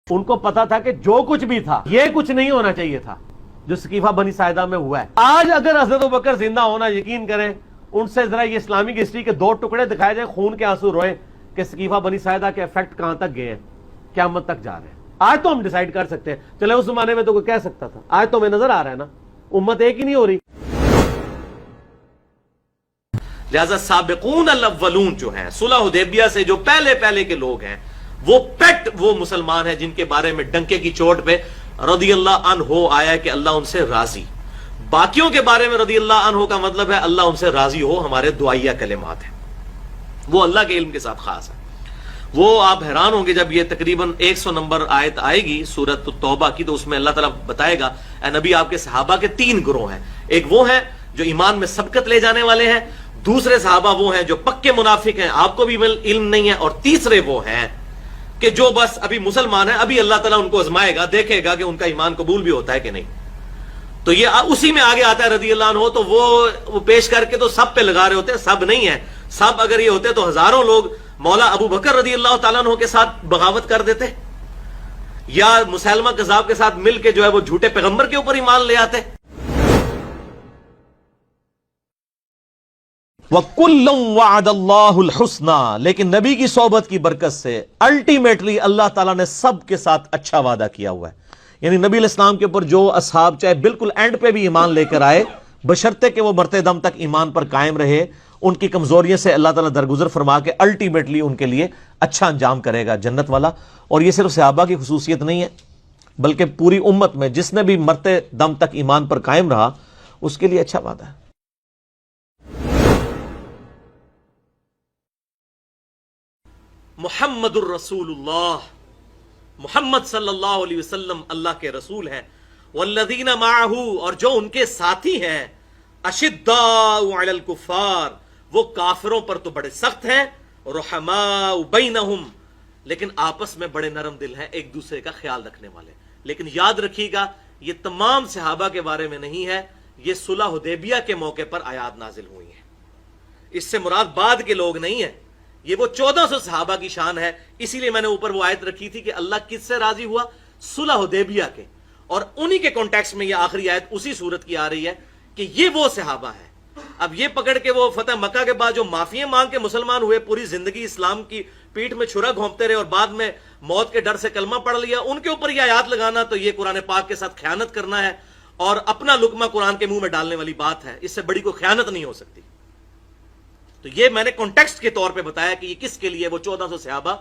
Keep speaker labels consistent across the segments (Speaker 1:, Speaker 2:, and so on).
Speaker 1: ان کو پتا تھا کہ جو کچھ بھی تھا یہ کچھ نہیں ہونا چاہیے تھا جو سقیفہ بنی ساعدہ میں ہوا ہے. آج اگر حضرت ابوبکر زندہ ہونا، یقین کریں ان سے ذرا یہ اسلامک ہسٹری کے 2 ٹکڑے دکھائے جائیں، خون کے آنسو روئے کہ سقیفہ بنی ساعدہ کے افیکٹ کہاں تک گئے ہیں، قیامت تک جا رہے ہیں. آج تو ہم ڈیسائیڈ کر سکتے ہیں، چلے اس زمانے میں تو کوئی کہہ سکتا تھا، آج تو ہمیں نظر آ رہا ہے نا امت ایک ہی نہیں ہو رہی.
Speaker 2: لہذا سابقون الاولون جو ہیں صلح حدیبیہ سے جو پہلے کے لوگ ہیں وہ پیٹ وہ مسلمان ہیں جن کے بارے میں ڈنکے کی چوٹ پہ رضی اللہ عنہ آیا کہ اللہ ان سے راضی. باقیوں کے بارے میں رضی اللہ عنہ کا مطلب ہے اللہ ان سے راضی ہو، ہمارے دعائیہ کلمات ہیں، وہ اللہ کے علم کے ساتھ خاص ہے. وہ آپ حیران ہوں گے جب یہ تقریباً 100 نمبر آیت آئے گی سورۃ التوبہ کی، تو اس میں اللہ تعالیٰ بتائے گا اے نبی آپ کے صحابہ کے 3 گروہ ہیں. ایک وہ ہیں جو ایمان میں سبقت لے جانے والے ہیں، دوسرے صحابہ وہ ہیں جو پکے منافق ہیں، آپ کو بھی علم نہیں ہے، اور تیسرے وہ ہیں کہ جو بس ابھی مسلمان ہیں، ابھی اللہ تعالیٰ ان کو آزمائے گا، دیکھے گا کہ ان کا ایمان قبول بھی ہوتا ہے کہ نہیں. تو یہ اسی میں آگے آتا ہے رضی اللہ عنہ. تو وہ پیش کر کے تو سب پہ لگا رہے ہوتے ہیں، سب نہیں ہے. سب اگر یہ ہوتے تو ہزاروں لوگ مولا ابو بکر رضی اللہ تعالیٰ عنہ کے ساتھ بغاوت کر دیتے، یا مسلمہ کذاب کے ساتھ مل کے جو ہے وہ جھوٹے پیغمبر کے اوپر ایمان لے آتے.
Speaker 1: وَكُلًّا وَعَدَ اللَّهُ الْحُسْنَى، لیکن نبی کی صحبت کی برکت سے الٹیمیٹلی اللہ تعالیٰ نے سب کے ساتھ اچھا وعدہ کیا ہوا ہے. یعنی نبی علیہ السلام کے اوپر جو اصحاب چاہے بالکل اینڈ پہ بھی ایمان لے کر آئے، بشرطے کہ وہ مرتے دم تک ایمان پر قائم رہے، ان کی کمزوریوں سے اللہ تعالیٰ درگزر فرما کے الٹیمیٹلی ان کے لیے اچھا انجام کرے گا، جنت والا. اور یہ صرف صحابہ کی خصوصیت نہیں ہے بلکہ پوری امت میں جس نے بھی مرتے دم تک ایمان پر قائم رہا اس کے لیے اچھا وعدہ ہے.
Speaker 2: محمد الرسول اللہ، محمد صلی اللہ علیہ وسلم اللہ کے رسول ہیں. والذین معہ، اور جو ان کے ساتھی ہیں، اشداء علی الکفار، وہ کافروں پر تو بڑے سخت ہیں، رحماء بینہم، لیکن آپس میں بڑے نرم دل ہیں، ایک دوسرے کا خیال رکھنے والے. لیکن یاد رکھیے گا یہ تمام صحابہ کے بارے میں نہیں ہے، یہ صلح حدیبیہ کے موقع پر آیات نازل ہوئی ہیں. اس سے مراد بعد کے لوگ نہیں ہیں، یہ وہ 1400 صحابہ کی شان ہے. اسی لیے میں نے اوپر وہ آیت رکھی تھی کہ اللہ کس سے راضی ہوا؟ صلح حدیبیہ کے. اور انہی کے کانٹیکسٹ میں یہ آخری آیت اسی صورت کی آ رہی ہے کہ یہ وہ صحابہ ہیں. اب یہ پکڑ کے وہ فتح مکہ کے بعد جو معافیاں مانگ کے مسلمان ہوئے، پوری زندگی اسلام کی پیٹھ میں چھرا گھونپتے رہے اور بعد میں موت کے ڈر سے کلمہ پڑھ لیا، ان کے اوپر یہ آیات لگانا تو یہ قرآن پاک کے ساتھ خیانت کرنا ہے اور اپنا لقمہ قرآن کے منہ میں ڈالنے والی بات ہے. اس سے بڑی کوئی خیانت نہیں ہو سکتی. تو یہ میں نے کانٹیکسٹ کے طور پہ بتایا کہ یہ کس کے لیے، وہ 1400 صحابہ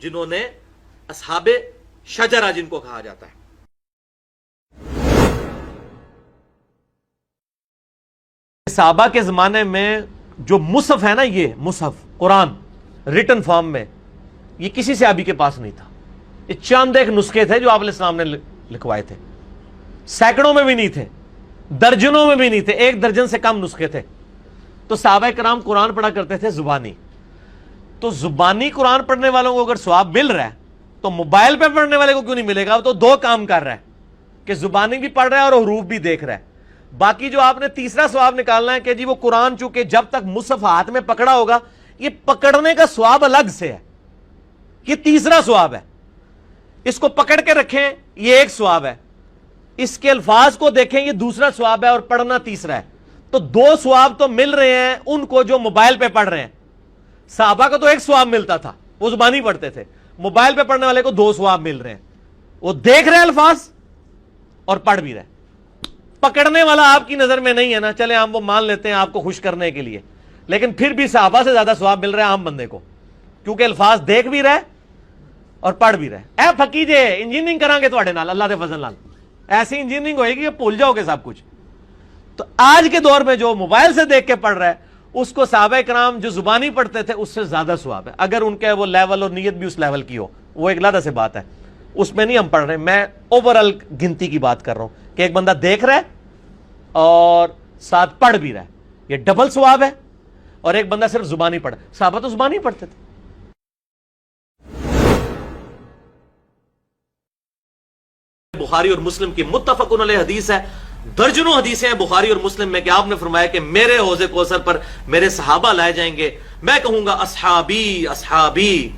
Speaker 2: جنہوں نے اصحاب شجرہ جن کو کہا جاتا ہے.
Speaker 1: صحابہ کے زمانے میں جو مصحف ہے نا، یہ مصحف قرآن ریٹن فارم میں، یہ کسی صحابی کے پاس نہیں تھا. یہ چند ایک نسخے تھے جو آپ علیہ السلام نے لکھوائے تھے، سینکڑوں میں بھی نہیں تھے، درجنوں میں بھی نہیں تھے، 1 درجن سے کم نسخے تھے. تو صحابہ کرام قرآن پڑھا کرتے تھے زبانی. تو زبانی قرآن پڑھنے والوں کو اگر ثواب مل رہا ہے تو موبائل پہ پڑھنے والے کو کیوں نہیں ملے گا؟ تو 2 کام کر رہا ہے کہ زبانی بھی پڑھ رہا ہے اور حروف بھی دیکھ رہا ہے. باقی جو آپ نے تیسرا ثواب نکالنا ہے کہ جی وہ قرآن چونکہ جب تک مصحف ہاتھ میں پکڑا ہوگا، یہ پکڑنے کا ثواب الگ سے ہے، یہ تیسرا ثواب ہے. اس کو پکڑ کے رکھیں، یہ ایک ثواب ہے، اس کے الفاظ کو دیکھیں، یہ دوسرا ثواب ہے، اور پڑھنا تیسرا ہے. تو 2 ثواب تو مل رہے ہیں ان کو جو موبائل پہ پڑھ رہے ہیں. صحابہ کو تو 1 ثواب ملتا تھا، وہ زبانی پڑھتے تھے. موبائل پہ پڑھنے والے کو 2 ثواب مل رہے ہیں، وہ دیکھ رہے الفاظ اور پڑھ بھی رہے. پکڑنے والا آپ کی نظر میں نہیں ہے نا، چلے ہم وہ مان لیتے ہیں آپ کو خوش کرنے کے لیے، لیکن پھر بھی صحابہ سے زیادہ ثواب مل رہا ہے عام بندے کو، کیونکہ الفاظ دیکھ بھی رہے اور پڑھ بھی رہے. اے پھکی جے انجینئرنگ کریں گے تواڈے نال، اللہ دے فضل نال ایسی انجینئرنگ ہوئے گی کہ بھول جاؤ گے سب کچھ. تو آج کے دور میں جو موبائل سے دیکھ کے پڑھ رہا ہے اس کو صحابہ کرام جو زبانی پڑھتے تھے اس سے زیادہ ثواب ہے، اگر ان کے وہ لیول اور نیت بھی اس لیول کی ہو. وہ ایک علیحدہ سے بات ہے، اس میں نہیں ہم پڑھ رہے. میں اوورال گنتی کی بات کر رہا ہوں کہ ایک بندہ دیکھ رہا ہے اور ساتھ پڑھ بھی رہا ہے، یہ ڈبل ثواب ہے. اور ایک بندہ صرف زبانی پڑھا، صحابہ تو زبانی پڑھتے تھے.
Speaker 2: بخاری اور مسلم کی متفقن علیہ حدیث ہے، درجنوں حدیثیں ہیں بخاری اور مسلم میں کہ آپ نے فرمایا کہ میرے حوض کوثر پر میرے صحابہ لائے جائیں گے، میں کہوں گا اصحابی اصحابی،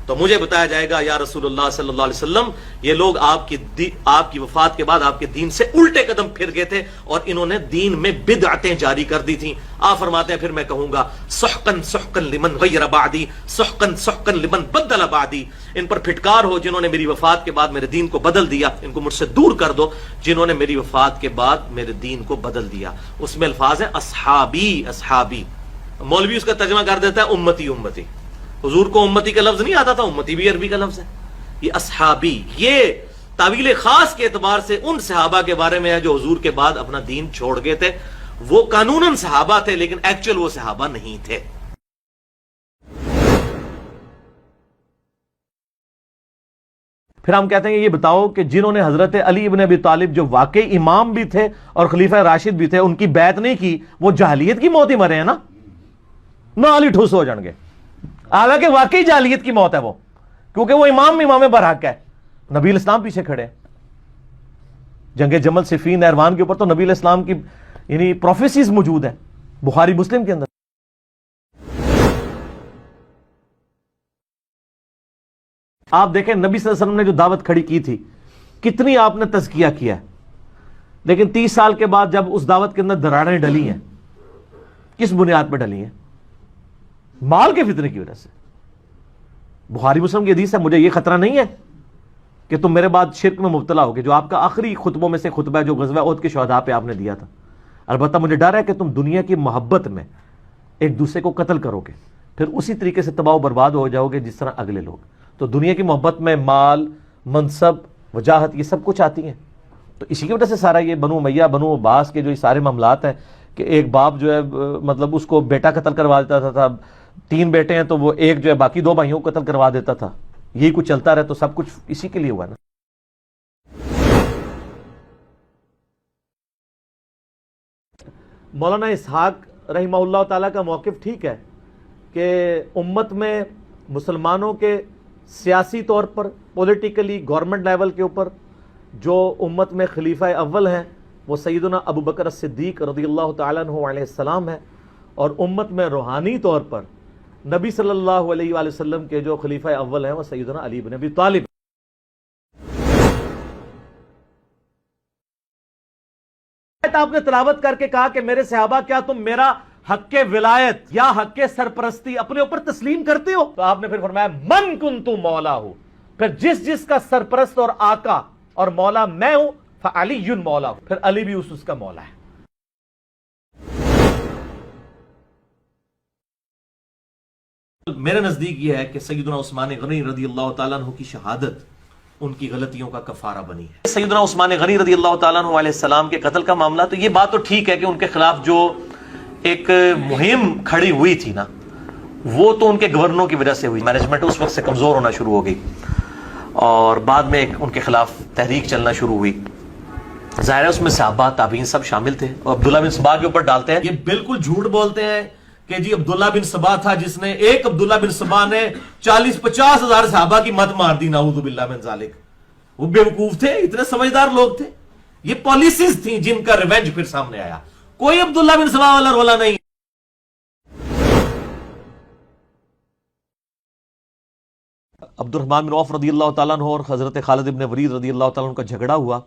Speaker 2: تو مجھے بتایا جائے گا یا رسول اللہ صلی اللہ علیہ وسلم یہ لوگ آپ کی وفات کے بعد آپ کے دین سے الٹے قدم پھر گئے تھے اور انہوں نے دین میں بدعتیں جاری کر دی تھیں. آپ فرماتے ہیں پھر میں کہوں گا سحقن سحقن لمن غیر بعدی سحقن سحقن لمن بدل بعدی. ان پر پھٹکار ہو جنہوں نے میری وفات کے بعد میرے دین کو بدل دیا, ان کو مجھ سے دور کر دو جنہوں نے میری وفات کے بعد میرے دین کو بدل دیا. اس میں الفاظ ہیں اصحابی اصحابی. مولوی اس کا ترجمہ کر دیتا ہے امتی امتی. حضور کو امتی کا لفظ نہیں آتا تھا, امتی بھی عربی کا لفظ ہے. یہ اصحابی یہ تعویل خاص کے اعتبار سے ان صحابہ کے بارے میں ہے جو حضور کے بعد اپنا دین چھوڑ گئے تھے. وہ قانوناً صحابہ تھے لیکن ایکچوئل وہ صحابہ نہیں تھے.
Speaker 1: پھر ہم کہتے ہیں یہ بتاؤ کہ جنہوں نے حضرت علی ابن ابی طالب جو واقعی امام بھی تھے اور خلیفہ راشد بھی تھے ان کی بیعت نہیں کی, وہ جاہلیت کی موت ہی مرے ہیں نا, نہ علی ٹھوس ہو جان گے. حالانکہ واقعی جاہلیت کی موت ہے وہ, کیونکہ وہ امام برحق ہے. نبی الاسلام پیچھے کھڑے, جنگ جمل صفین نہروان کے اوپر تو نبی الاسلام کی یعنی پروفیسیز موجود ہیں بخاری مسلم کے اندر. آپ دیکھیں نبی صلی اللہ علیہ وسلم نے جو دعوت کھڑی کی تھی کتنی آپ نے تزکیہ کیا ہے, لیکن 30 سال کے بعد جب اس دعوت کے اندر دراڑیں ڈلی ہیں, کس بنیاد پہ ڈلی ہیں؟ مال کے فتنے کی وجہ سے. بخاری مسلم کی حدیث ہے, مجھے یہ خطرہ نہیں ہے کہ تم میرے بعد شرک میں مبتلا ہوگے, جو آپ کا آخری خطبوں میں سے خطبہ ہے جو غزوہ احد کے شہداء پہ آپ نے دیا تھا. البتہ مجھے ڈر ہے کہ تم دنیا کی محبت میں ایک دوسرے کو قتل کرو گے, پھر اسی طریقے سے تباہ و برباد ہو جاؤ گے جس طرح اگلے لوگ. تو دنیا کی محبت میں مال, منصب, وجاہت یہ سب کچھ آتی ہیں. تو اسی کی وجہ سے سارا یہ بنو امیہ بنو عباس کے جو یہ سارے معاملات ہیں کہ ایک باپ جو ہے مطلب اس کو بیٹا قتل کروا دیتا تھا, 3 بیٹے ہیں تو وہ ایک جو ہے باقی 2 بھائیوں کو قتل کروا دیتا تھا. یہی کچھ چلتا رہے تو سب کچھ اسی کے لیے ہوا نا. مولانا اسحاق رحمہ اللہ تعالیٰ کا موقف ٹھیک ہے کہ امت میں مسلمانوں کے سیاسی طور پر پولیٹیکلی گورنمنٹ لیول کے اوپر جو امت میں خلیفہ اول ہیں وہ سیدنا ابو بکر الصدیق رضی اللہ تعالیٰ عنہ علیہ السلام ہے, اور امت میں روحانی طور پر نبی صلی اللہ علیہ وآلہ وسلم کے جو خلیفہ اول ہیں وہ سیدنا علی بن ابی طالب. آپ نے تلاوت کر کے کہا کہ میرے صحابہ کیا تم میرا حق ولایت یا حق سرپرستی اپنے اوپر تسلیم کرتے ہو؟ تو آپ نے پھر فرمایا من کنت مولا ہوں, پھر جس کا سرپرست اور آقا اور مولا میں ہوں فعلی مولا ہوں, پھر علی بھی اس کا مولا ہے. میرے نزدیک یہ ہے کہ سیدنا عثمان غنی رضی اللہ تعالیٰ عنہ کی شہادت ان کی غلطیوں کا کفارہ بنی ہے. سیدنا عثمان غنی رضی اللہ تعالیٰ عنہ علیہ السلام کے قتل کا معاملہ, تو یہ بات تو ٹھیک ہے کہ ان کے خلاف جو ایک مہم کھڑی ہوئی تھی نا وہ تو ان کے گورنروں کی وجہ سے ہوئی. مینجمنٹ اس وقت سے کمزور ہونا شروع ہو گئی اور بعد میں ان کے خلاف تحریک چلنا شروع ہوئی. ظاہر ہے اس میں صحابہ تابعین سب شامل تھے, اور عبداللہ بن سبا کے اوپر ڈالتے ہیں یہ بالکل جھوٹ بولتے ہیں کہ جی عبداللہ بن سبا تھا جس نے, ایک عبداللہ بن سبا نے 40-50 ہزار صحابہ کی مت مار دی, نعوذ باللہ من ذالک. وہ بیوقوف تھے, اتنے سمجھدار لوگ تھے, یہ پالیسیز تھیں جن کا ریونج پھر سامنے آیا. کوئی عبداللہ بن سبا والا رولا نہیں. عبد الرحمن بن عوف رضی اللہ تعالیٰ عنہ اور حضرت خالد ابن ولید رضی اللہ تعالیٰ عنہ کا جھگڑا ہوا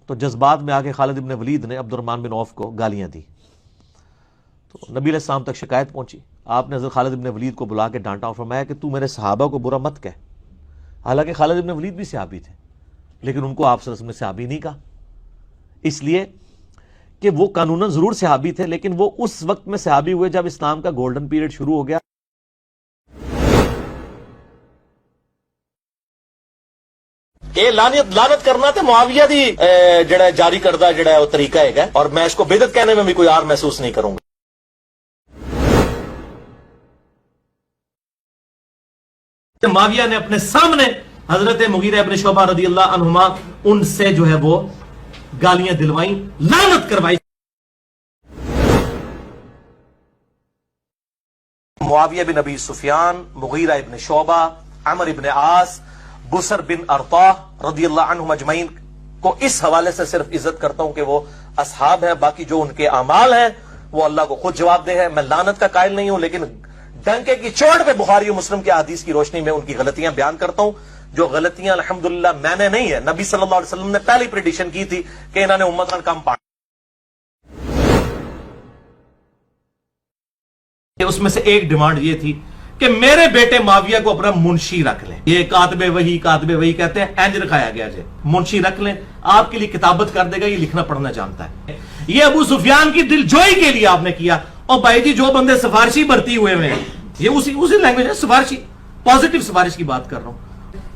Speaker 1: تو جذبات میں آ کے خالد ابن ولید نے عبد الرحمن بن عوف کو گالیاں دی. تو نبی علیہ السلام تک شکایت پہنچی. آپ نے حضرت خالد ابن ولید کو بلا کے ڈانٹا اور فرمایا کہ تو میرے صحابہ کو برا مت کہہ. حالانکہ خالد ابن ولید بھی صحابی تھے لیکن ان کو آپ صلی اللہ علیہ وسلم نے صحابی نہیں کہا, اس لیے کہ وہ قانوناً ضرور صحابی تھے لیکن وہ اس وقت میں صحابی ہوئے جب اسلام کا گولڈن پیریڈ شروع ہو گیا.
Speaker 2: یہ لعنت کرنا تے معاویہ دی جڑا جاری کردہ جڑا ہے وہ طریقہ ہے, اور میں اس کو بدعت کہنے میں بھی کوئی اور محسوس نہیں کروں گا. معاویہ نے اپنے سامنے حضرت مغیرہ ابن شعبہ رضی اللہ عنہما ان سے جو ہے وہ گالیاں دلوائیں, لعنت کروائی. معاویہ بن ابی سفیان, مغیرہ ابن شعبہ, عمر ابن عاص, بسر بن ارطاح رضی اللہ عنہم اجمعین کو اس حوالے سے صرف عزت کرتا ہوں کہ وہ اصحاب ہیں, باقی جو ان کے اعمال ہیں وہ اللہ کو خود جواب دہ ہے. میں لعنت کا قائل نہیں ہوں لیکن ڈنکے کی چوٹ پہ بخاری و مسلم کے حدیث کی روشنی میں ان کی غلطیاں بیان کرتا ہوں، جو غلطیاں الحمدللہ میں نے نہیں ہے، نبی صلی اللہ علیہ وسلم نے پہلی پریڈکشن کی تھی کہ انہوں نے امت کا کم پاڑ. اس میں سے ایک ڈیمانڈ یہ تھی کہ میرے بیٹے معاویہ کو اپنا منشی رکھ لیں. یہ کاتب وحی کہتے ہیں، اینج رکھایا گیا جائے منشی رکھ لیں، آپ کے لیے کتابت کر دے گا، یہ لکھنا پڑھنا جانتا ہے. یہ ابو سفیان کی دل جوئی کے لیے آپ نے کیا. اور بھائی جی جو بندے سفارشی بھرتی ہوئے ہیں، یہ اسی لینگویج ہے، سفارشی، پازیٹیو سفارش کی بات کر رہا ہوں.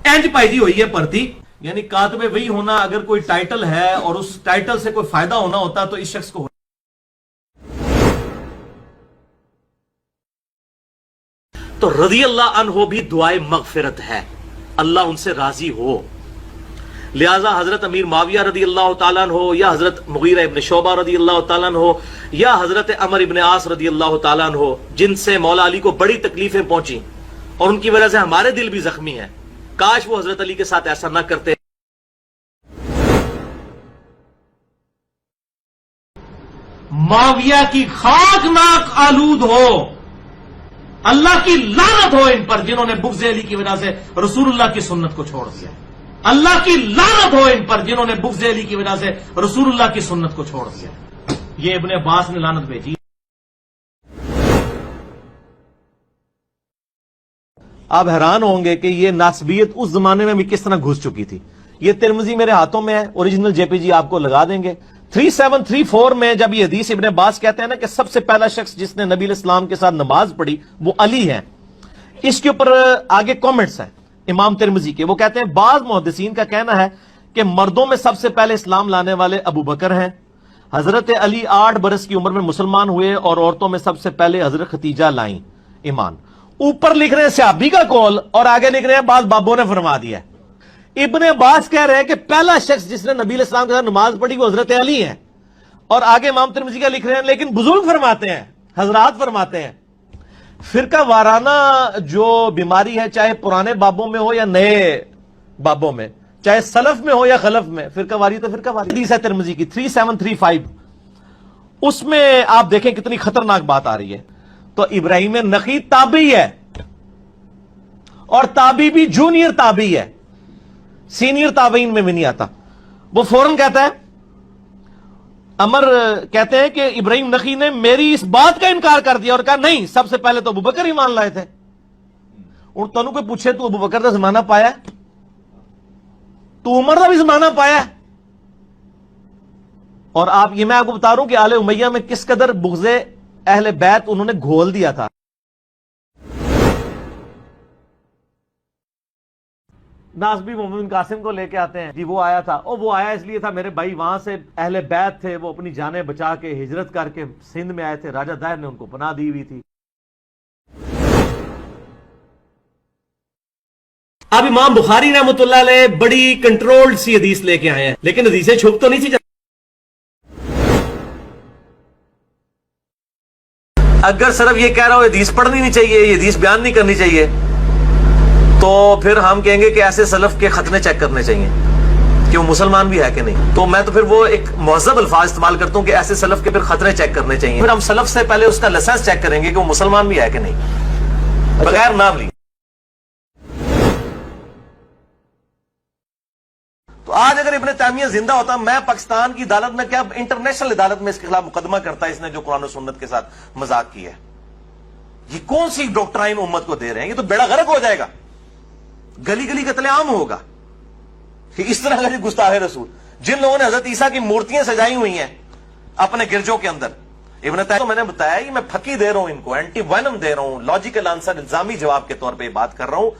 Speaker 2: اینج پائی جی ہوئی ہے بھرتی، یعنی کاتب وحی ہونا اگر کوئی ٹائٹل ہے اور اس ٹائٹل سے کوئی فائدہ ہونا ہوتا تو اس شخص کو. تو رضی اللہ عنہ بھی دعائے مغفرت ہے، اللہ ان سے راضی ہو. لہذا حضرت امیر معاویہ رضی اللہ تعالیٰ عنہ یا حضرت مغیرہ ابن شعبہ رضی اللہ تعالیٰ عنہ یا حضرت عمر ابن عاص رضی اللہ تعالیٰ عنہ، جن سے مولا علی کو بڑی تکلیفیں پہنچی اور ان کی وجہ سے ہمارے دل بھی زخمی ہیں، کاش وہ حضرت علی کے ساتھ ایسا نہ کرتے. معاویہ کی خاکناک آلود ہو، اللہ کی لعنت ہو ان پر جنہوں نے بغض علی کی وجہ سے رسول اللہ کی سنت کو چھوڑ دیا. اللہ کی لعنت ہو ان پر جنہوں نے بغض علی کی وجہ سے رسول اللہ کی سنت کو چھوڑ دیا. یہ ابن عباس نے لعنت بھیجی. آپ حیران ہوں گے کہ یہ ناسبیت اس زمانے میں بھی کس طرح گھس چکی تھی. یہ ترمذی میرے ہاتھوں میں ہے، اوریجنل جے پی جی آپ کو لگا دیں گے. 3734 میں جب یہ حدیث ابن عباس کہتے ہیں نا کہ سب سے پہلا شخص جس نے نبی علیہ السلام کے ساتھ نماز پڑھی وہ علی ہے، اس کے اوپر آگے کامنٹس ہیں امام ترمذی کے. وہ کہتے ہیں بعض محدثین کا کہنا ہے کہ مردوں میں سب سے پہلے اسلام لانے والے ابو بکر ہیں، حضرت علی 8 برس کی عمر میں مسلمان ہوئے اور عورتوں میں سب سے پہلے حضرت ختیجہ لائیں ایمان. اوپر لکھ رہے ہیں صحابی کا قول اور آگے لکھ رہے ہیں بعض بابوں نے فرما دیا. ابن عباس کہہ رہے ہیں کہ پہلا شخص جس نے نبی علیہ السلام کے ساتھ نماز پڑھی وہ حضرت علی ہے، اور آگے امام ترمذی کا لکھ رہے ہیں. لیکن بزرگ فرماتے ہیں، حضرات فرماتے ہیں، فرقہ وارانہ جو بیماری ہے چاہے پرانے بابوں میں ہو یا نئے بابوں میں، چاہے سلف میں ہو یا خلف میں، فرقہ واری تو فرقہ واری. حدیث ہے ترمذی کی 3735، اس میں آپ دیکھیں کتنی خطرناک بات آ رہی ہے. تو ابراہیم نخعی تابعی ہے، اور تابعی بھی جونیئر تابعی ہے، سینئر تابعین میں بھی نہیں آتا. وہ فوراً کہتا ہے، عمر کہتے ہیں کہ ابراہیم نخعی نے میری اس بات کا انکار کر دیا اور کہا نہیں، سب سے پہلے تو ابو بکر ہی مان لائے تھے. اور تنوں کوئی پوچھے تو ابو بکر کا زمانہ پایا، تو عمر کا بھی زمانہ پایا. اور آپ یہ میں آپ کو بتا رہا ہوں کہ آل امیہ میں کس قدر بغض اہل بیت انہوں نے گھول دیا تھا. ناسبی محمد بن قاسم کو لے کے آتے ہیں، جی وہ آیا تھا، اور وہ آیا اس لیے تھا میرے بھائی وہاں سے اہل بیت تھے، وہ اپنی جانیں بچا کے ہجرت کر کے سندھ میں آئے تھے، راجہ دائر نے ان کو پناہ دی ہوئی تھی. اب امام بخاری رحمۃ اللہ علیہ بڑی کنٹرولڈ سی حدیث لے کے آئے ہیں، لیکن حدیثیں چھپ تو نہیں تھی. اگر صرف یہ کہہ رہا ہو حدیث پڑھنی نہیں چاہیے، یہ حدیث بیان نہیں کرنی چاہیے، تو پھر ہم کہیں گے کہ ایسے سلف کے ختنے چیک کرنے چاہیے کہ وہ مسلمان بھی ہے کہ نہیں. تو میں تو پھر وہ ایک مہذب الفاظ استعمال کرتا ہوں کہ ایسے سلف کے پھر خطرے چیک کرنے چاہیے. پھر ہم سلف سے پہلے اس کا لائسنس چیک کریں گے کہ وہ مسلمان بھی ہے کہ نہیں، بغیر نام لی. تو آج اگر ابن تیمیہ زندہ ہوتا، میں پاکستان کی عدالت میں کیا انٹرنیشنل عدالت میں اس کے خلاف مقدمہ کرتا اس نے جو قرآن و سنت کے ساتھ مذاق کیا ہے. یہ کون سی ڈاکٹرائن امت کو دے رہے ہیں؟ یہ تو بیڑا غرق ہو جائے گا، گلی گلی قتل عام ہوگا. اس طرح کا گستاخ رسول جن لوگوں نے حضرت عیسیٰ کی مورتیاں سجائی ہوئی ہیں اپنے گرجوں کے اندر. ابن تیمیہ میں نے بتایا کہ میں پھکی دے رہا ہوں ان کو، اینٹی وینم دے رہا ہوں، لاجیکل آنسر الزامی جواب کے طور پہ یہ بات کر رہا ہوں.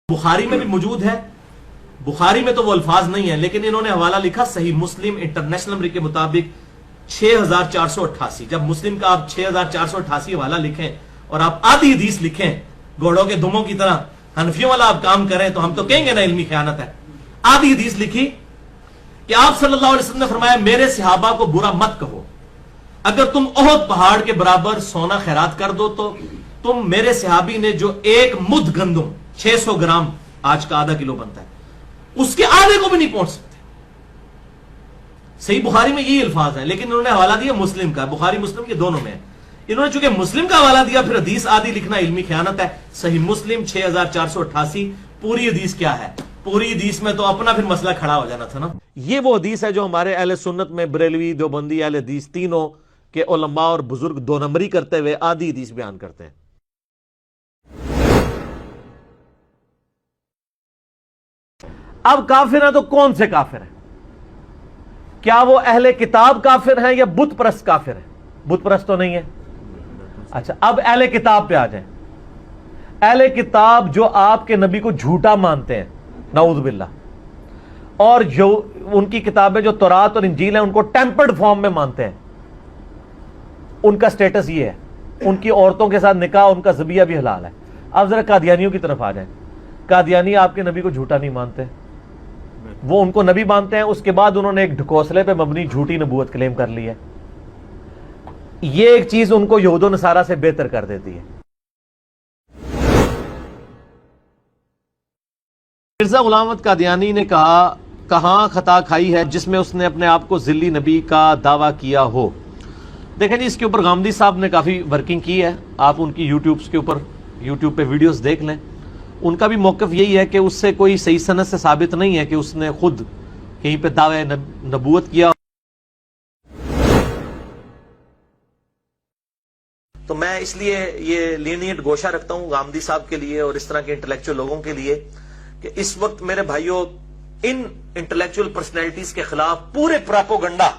Speaker 2: بخاری میں بھی موجود ہے، بخاری میں تو وہ الفاظ نہیں ہیں، لیکن انہوں نے حوالہ لکھا صحیح مسلم انٹرنیشنل نمبر کے مطابق 6488. جب مسلم کا آپ 6488 حوالہ لکھیں اور آپ آدھی حدیث لکھیں گھوڑوں کے دموں کی طرح، حنفیوں والا آپ کام کریں تو ہم تو کہیں گے نا علمی خیانت ہے. آدھی حدیث لکھی کہ آپ صلی اللہ علیہ وسلم نے فرمایا میرے صحابہ کو برا مت کہو، اگر تم احد پہاڑ کے برابر سونا خیرات کر دو تو تم میرے صحابی نے جو ایک مد گندم 600 گرام آج کا آدھا کلو بنتا ہے، اس کے آدھے کو بھی نہیں پہنچ سکتے.
Speaker 1: صحیح بخاری میں یہی الفاظ ہیں، لیکن انہوں نے حوالہ دیا مسلم کا، بخاری مسلم کے دونوں میں ہے۔ انہوں نے چونکہ مسلم کا حوالہ دیا، پھر حدیث آدھی لکھنا علمی خیانت ہے۔ صحیح مسلم 6488، پوری حدیث کیا ہے؟ پوری حدیث میں تو اپنا پھر مسئلہ کھڑا ہو جانا تھا نا۔ یہ وہ حدیث ہے جو ہمارے اہل سنت میں بریلوی، دیوبندی، اہل حدیث تینوں کے علماء اور بزرگ دو نمبری کرتے ہوئے آدھی حدیث بیان کرتے ہیں۔ اب کافر ہیں تو کون سے کافر ہیں؟ کیا وہ اہل کتاب کافر ہیں یا بت پرست کافر ہیں؟ بت پرست تو نہیں ہے۔ اچھا، اب اہل کتاب پہ آ جائیں۔ اہل کتاب جو آپ کے نبی کو جھوٹا مانتے ہیں، نعوذ باللہ، اور جو ان کی کتابیں جو تورات اور انجیل ہیں ان کو ٹیمپرڈ فارم میں مانتے ہیں، ان کا سٹیٹس یہ ہے، ان کی عورتوں کے ساتھ نکاح، ان کا ذبیحہ بھی حلال ہے۔ اب ذرا قادیانیوں کی طرف آ جائیں۔ قادیانی آپ کے نبی کو جھوٹا نہیں مانتے، وہ ان کو نبی مانتے ہیں، اس کے بعد انہوں نے ایک ڈھکوسلے پہ مبنی جھوٹی نبوت کلیم کر لی ہے۔ یہ ایک چیز ان کو یہود و نصارہ سے بہتر کر دیتی ہے۔ مرزا غلام احمد قادیانی نے کہاں خطا کھائی ہے جس میں اس نے اپنے آپ کو ذلی نبی کا دعویٰ کیا ہو؟ دیکھیں جی، اس کے اوپر غامدی صاحب نے کافی ورکنگ کی ہے، آپ ان کی یوٹیوب پہ ویڈیوز دیکھ لیں۔ ان کا بھی موقف یہی ہے کہ اس سے کوئی صحیح سند سے ثابت نہیں ہے کہ اس نے خود کہیں پہ دعوے نبوت کیا۔ تو میں اس لیے یہ لینیٹ گوشہ رکھتا ہوں غامدی صاحب کے لیے اور اس طرح کے انٹلیکچوئل لوگوں کے لیے کہ اس وقت میرے بھائیوں ان انٹلیکچوئل پرسنالٹیز کے خلاف پورے پراپوگنڈا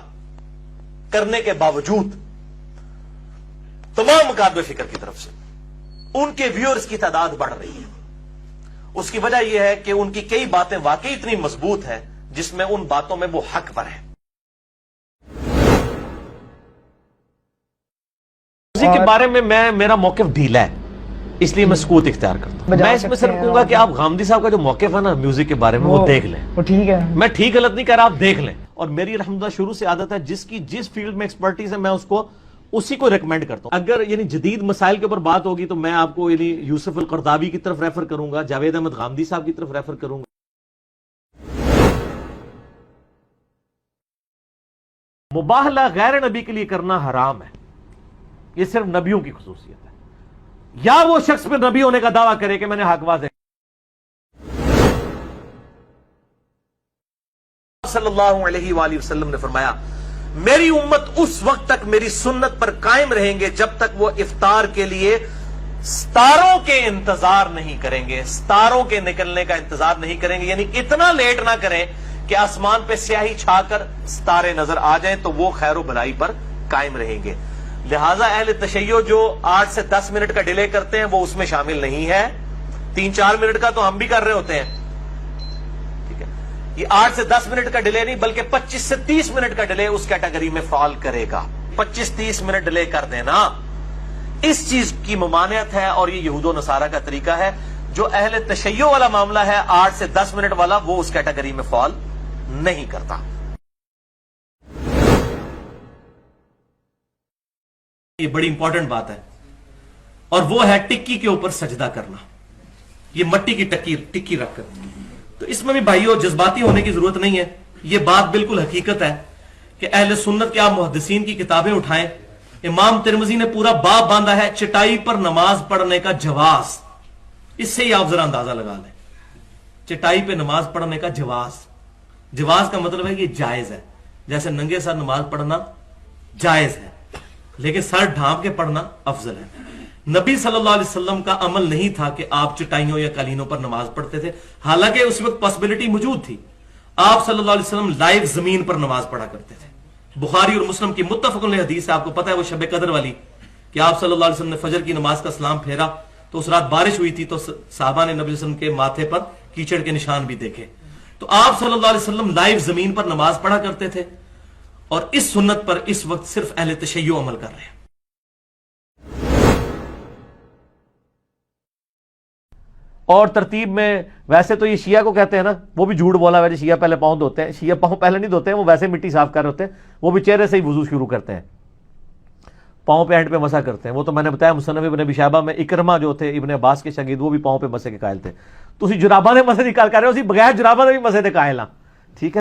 Speaker 1: کرنے کے باوجود تمام مکاتب فکر کی طرف سے ان کے ویورز کی تعداد بڑھ رہی ہے۔ اس کی وجہ یہ ہے کہ ان کی کئی باتیں واقعی اتنی مضبوط ہیں جس میں ان باتوں میں وہ حق پر ہے۔ اسی کے بارے میں میرا موقف ڈھیلا ہے، اس لیے میں سکوت اختیار کرتا ہوں۔ میں اس میں صرف کہوں گا کہ آپ غامدی صاحب کا جو موقف ہے نا میوزک کے بارے میں وہ دیکھ لیں،
Speaker 3: وہ ٹھیک ہے،
Speaker 1: میں ٹھیک غلط نہیں کہہ رہا، آپ دیکھ لیں۔ اور میری الحمدللہ شروع سے عادت ہے جس فیلڈ میں ایکسپرٹیز ہے میں اسی کو ریکمینڈ کرتا ہوں۔ اگر یعنی جدید مسائل کے اوپر بات ہوگی تو میں آپ کو یعنی یوسف القرضاوی کی طرف ریفر کروں گا، جاوید احمد غامدی صاحب کی طرف ریفر کروں گا۔ مباہلہ غیر نبی کے لیے کرنا حرام ہے، یہ صرف نبیوں کی خصوصیت ہے، یا وہ شخص پہ نبی ہونے کا دعویٰ کرے کہ میں نے حق واضح۔ صلی اللہ علیہ وآلہ وسلم نے فرمایا میری امت اس وقت تک میری سنت پر قائم رہیں گے جب تک وہ افطار کے لیے ستاروں کے انتظار نہیں کریں گے، ستاروں کے نکلنے کا انتظار نہیں کریں گے، یعنی اتنا لیٹ نہ کریں کہ آسمان پہ سیاہی چھا کر ستارے نظر آ جائیں تو وہ خیر و بھلائی پر قائم رہیں گے۔ لہٰذا اہل تشیع جو 8 سے 10 منٹ کا ڈیلے کرتے ہیں وہ اس میں شامل نہیں ہے، 3-4 منٹ کا تو ہم بھی کر رہے ہوتے ہیں، ٹھیک ہے، یہ 8 سے 10 منٹ کا ڈیلے نہیں بلکہ 25 سے 30 منٹ کا ڈیلے اس کیٹیگری میں فال کرے گا۔ 25-30 منٹ ڈیلے کر دینا اس چیز کی ممانعت ہے، اور یہ یہود و نصارہ کا طریقہ ہے۔ جو اہل تشیع والا معاملہ ہے 8 سے 10 منٹ والا، وہ اس کیٹیگری میں فال نہیں کرتا۔ یہ بڑی امپورٹنٹ بات ہے، اور وہ ہے ٹکی کے اوپر سجدہ کرنا، یہ مٹی کی ٹکی رکھ کر۔ تو اس میں بھی بھائیوں جذباتی ہونے کی ضرورت نہیں ہے، یہ بات بالکل حقیقت ہے کہ اہل سنت کے آپ محدثین کی کتابیں اٹھائیں، امام ترمذی نے پورا باب باندھا ہے چٹائی پر نماز پڑھنے کا جواز۔ اس سے ہی آپ ذرا اندازہ لگا لیں، چٹائی پہ نماز پڑھنے کا جواز کا مطلب ہے کہ جائز ہے، جیسے ننگے سر نماز پڑھنا جائز ہے لیکن سر ڈھانپ کے پڑھنا افضل ہے۔ نبی صلی اللہ علیہ وسلم کا عمل نہیں تھا کہ آپ چٹائیوں یا قالینوں پر نماز پڑھتے تھے، حالانکہ اس وقت پاسبلٹی موجود تھی۔ آپ صلی اللہ علیہ وسلم لائیو زمین پر نماز پڑھا کرتے تھے۔ بخاری اور مسلم کی متفق علیہ حدیث ہے، آپ کو پتہ ہے وہ شب قدر والی، کہ آپ صلی اللہ علیہ وسلم نے فجر کی نماز کا سلام پھیرا تو اس رات بارش ہوئی تھی، تو صحابہ نے نبی صلی اللہ علیہ وسلم کے ماتھے پر کیچڑ کے نشان بھی دیکھے۔ تو آپ صلی اللہ علیہ وسلم لائیو زمین پر نماز پڑھا کرتے تھے، اور اس سنت پر اس وقت صرف اہل تشیع عمل کر رہے ہیں۔ اور ترتیب میں ویسے تو یہ شیعہ کو کہتے ہیں نا، وہ بھی جھوٹ بولا، ویسے شیعہ پہلے پاؤں دھوتے ہیں، شیعہ پاؤں پہلے نہیں دھوتے ہیں، وہ ویسے مٹی صاف کر رہے ہوتے ہیں، وہ بھی چہرے سے ہی وضو شروع کرتے ہیں، پاؤں پہ اینڈ پہ مسح کرتے ہیں۔ وہ تو میں نے بتایا مصنف ابن ابی شیبہ میں اکرمہ جو تھے ابن عباس کے شاگرد، وہ بھی پاؤں پہ مسح کے قائل تھے۔ تو اسی جراباں دے مسح دی گل کر رہے ہو، اسی بغیر جراباں دے بھی مسح دے قائل ہاں، ٹھیک ہے۔